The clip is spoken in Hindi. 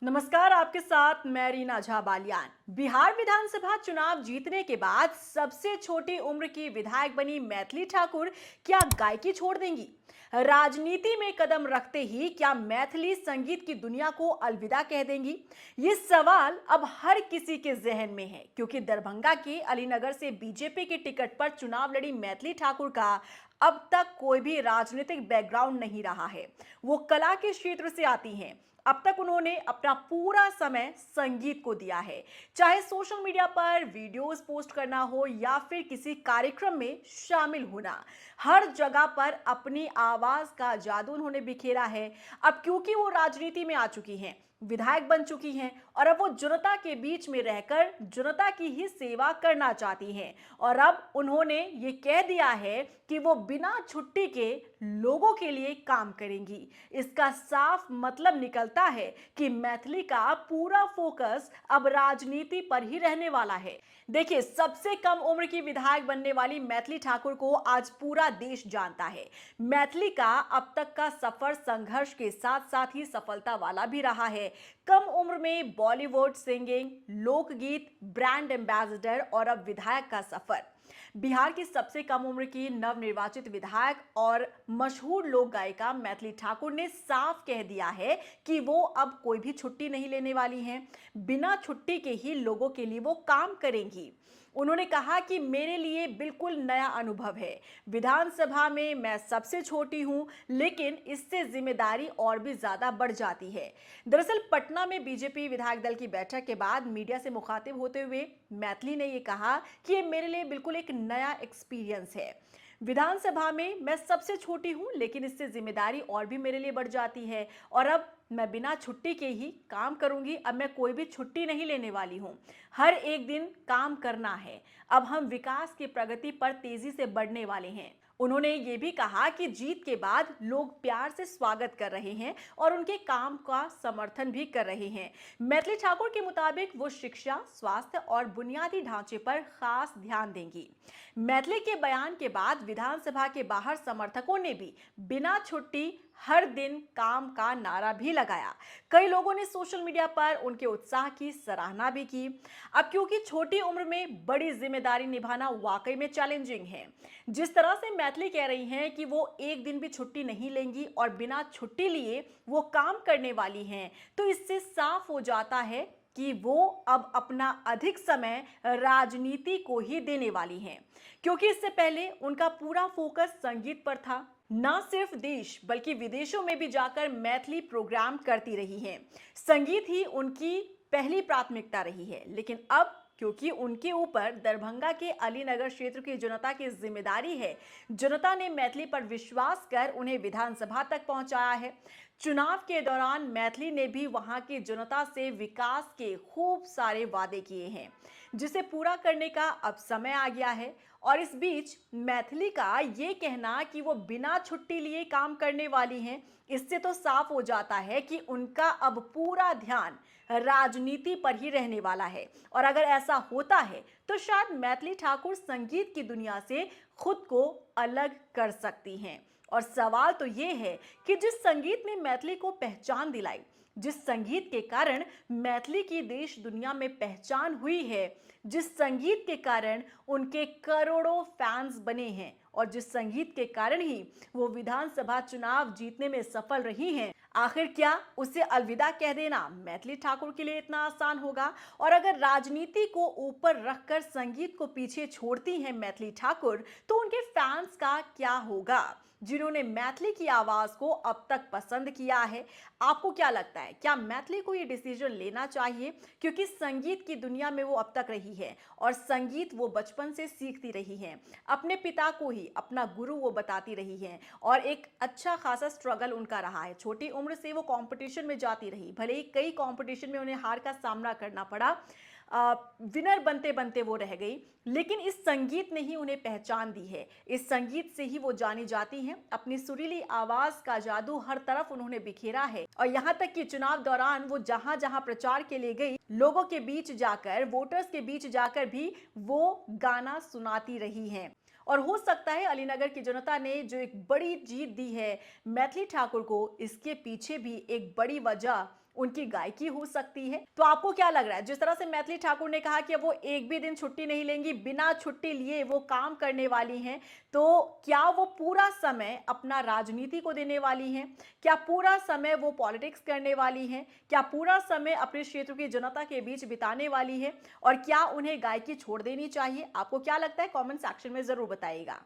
नमस्कार, आपके साथ मैं रीना झा बालियान। बिहार विधानसभा चुनाव जीतने के बाद सबसे छोटी उम्र की विधायक बनी मैथिली ठाकुर क्या गायकी छोड़ देंगी? राजनीति में कदम रखते ही क्या मैथिली संगीत की दुनिया को अलविदा कह देंगी? ये सवाल अब हर किसी के जहन में है, क्योंकि दरभंगा के अलीनगर से बीजेपी के टिकट पर चुनाव लड़ी मैथिली ठाकुर का अब तक कोई भी राजनीतिक बैकग्राउंड नहीं रहा है। वो कला के क्षेत्र से आती हैं। अब तक उन्होंने अपना पूरा समय संगीत को दिया है, चाहे सोशल मीडिया पर वीडियोस पोस्ट करना हो या फिर किसी कार्यक्रम में शामिल होना। हर जगह पर अपनी आवाज का जादू उन्होंने बिखेरा है। अब क्योंकि वो राजनीति में आ चुकी हैं, विधायक बन चुकी हैं और अब वो जनता के बीच में रहकर जनता की ही सेवा करना चाहती हैं। और अब उन्होंने ये कह दिया है कि वो बिना छुट्टी के लोगों के लिए काम करेंगी। इसका साफ मतलब निकलता है कि मैथिली का पूरा फोकस अब राजनीति पर ही रहने वाला है। देखिए, सबसे कम उम्र की विधायक बनने वाली मैथिली ठाकुर को आज पूरा देश जानता है। मैथिली का अब तक का सफर संघर्ष के साथ साथ ही सफलता वाला भी रहा है। कम उम्र में बॉलीवुड सिंगिंग, लोकगीत, ब्रांड एम्बेसडर और अब विधायक का सफर। बिहार की सबसे कम उम्र की नवनिर्वाचित विधायक और मशहूर लोक गायिका मैथिली ठाकुर ने साफ कह दिया है कि वो अब कोई भी छुट्टी नहीं लेने वाली हैं। बिना छुट्टी के ही लोगों के लिए वो काम करेंगी। उन्होंने कहा कि मेरे लिए बिल्कुल नया अनुभव है। विधानसभा में मैं सबसे छोटी हूं, लेकिन इससे जिम्मेदारी और भी ज्यादा बढ़ जाती है। दरअसल पटना में बीजेपी विधायक दल की बैठक के बाद मीडिया से मुखातिब होते हुए मैथिली ने ये कहा कि ये मेरे लिए बिल्कुल एक नया एक्सपीरियंस है। विधानसभा में मैं सबसे छोटी हूं, लेकिन इससे जिम्मेदारी और भी मेरे लिए बढ़ जाती है और अब मैं बिना छुट्टी के ही काम करूंगी। अब मैं कोई भी छुट्टी नहीं लेने वाली हूं। हर एक दिन काम करना है। अब हम विकास की प्रगति पर तेजी से बढ़ने वाले हैं। उन्होंने ये भी कहा कि जीत के बाद लोग प्यार से स्वागत कर रहे हैं और उनके काम का समर्थन भी कर रहे हैं। मैथिली ठाकुर के मुताबिक वो शिक्षा, स्वास्थ्य और बुनियादी ढांचे पर खास ध्यान देंगी। मैथिली के बयान के बाद विधानसभा के बाहर समर्थकों ने भी बिना छुट्टी हर दिन काम का नारा भी लगाया। कई लोगों ने सोशल मीडिया पर उनके उत्साह की सराहना भी की। अब क्योंकि छोटी उम्र में बड़ी जिम्मेदारी निभाना वाकई में चैलेंजिंग है। जिस तरह से मैथिली कह रही हैं कि वो एक दिन भी छुट्टी नहीं लेंगी और बिना छुट्टी लिए वो काम करने वाली हैं, तो इससे साफ हो जाता है कि वो अब अपना अधिक समय राजनीति को ही देने वाली हैं, क्योंकि इससे पहले उनका पूरा फोकस संगीत पर था। न सिर्फ देश बल्कि विदेशों में भी जाकर मैथिली प्रोग्राम करती रही हैं। संगीत ही उनकी पहली प्राथमिकता रही है, लेकिन अब क्योंकि उनके ऊपर दरभंगा के अलीनगर क्षेत्र की जनता की जिम्मेदारी है, जनता ने मैथिली पर विश्वास कर उन्हें विधानसभा तक पहुंचाया है। चुनाव के दौरान मैथिली ने भी वहां की जनता से विकास के खूब सारे वादे किए हैं, जिसे पूरा करने का अब समय आ गया है। और इस बीच मैथिली का ये कहना कि वो बिना छुट्टी लिए काम करने वाली हैं, इससे तो साफ हो जाता है कि उनका अब पूरा ध्यान राजनीति पर ही रहने वाला है। और अगर ऐसा होता है तो शायद मैथिली ठाकुर संगीत की दुनिया से खुद को अलग कर सकती हैं। और सवाल तो ये है कि जिस संगीत ने मैथिली को पहचान दिलाई, जिस संगीत के कारण मैथिली की देश दुनिया में पहचान हुई है, जिस संगीत के कारण उनके करोड़ों फैंस बने हैं और जिस संगीत के कारण ही वो विधानसभा चुनाव जीतने में सफल रही हैं, आखिर क्या उसे अलविदा कह देना मैथिली ठाकुर के लिए इतना आसान होगा? और अगर राजनीति को ऊपर रखकर संगीत को पीछे छोड़ती हैं मैथिली ठाकुर, तो उनके फैंस का क्या होगा, जिन्होंने मैथिली की आवाज को अब तक पसंद किया है? आपको क्या लगता है, क्या मैथिली को ये डिसीजन लेना चाहिए? क्योंकि संगीत की दुनिया में वो अब तक रही है और संगीत वो बचपन से सीखती रही हैं। अपने पिता को ही अपना गुरु वो बताती रही हैं और एक अच्छा खासा स्ट्रगल उनका रहा है। छोटी उम्र से वो कंपटीशन में जाती रही, भले ही कई कंपटीशन में उन्हें हार का सामना करना पड़ा। विनर बनते बनते वो रह गई, लेकिन इस संगीत ने ही उन्हें पहचान दी है। इस संगीत से ही वो जानी जाती हैं। अपनी सुरीली आवाज का जादू हर तरफ उन्होंने बिखेरा है और यहाँ तक कि चुनाव दौरान वो जहां जहां प्रचार के लिए गई, लोगों के बीच जाकर, वोटर्स के बीच जाकर भी वो गाना सुनाती रही हैं। और हो सकता है अलीनगर की जनता ने जो एक बड़ी जीत दी है मैथिली ठाकुर को, इसके पीछे भी एक बड़ी वजह उनकी गायकी हो सकती है। तो आपको क्या लग रहा है, जिस तरह से मैथिली ठाकुर ने कहा कि वो एक भी दिन छुट्टी नहीं लेंगी, बिना छुट्टी लिए वो काम करने वाली हैं, तो क्या वो पूरा समय अपना राजनीति को देने वाली हैं? क्या पूरा समय वो पॉलिटिक्स करने वाली हैं? क्या पूरा समय अपने क्षेत्र की जनता के बीच बिताने वाली है? और क्या उन्हें गायकी छोड़ देनी चाहिए? आपको क्या लगता है? कमेंट सेक्शन में जरूर बताइएगा।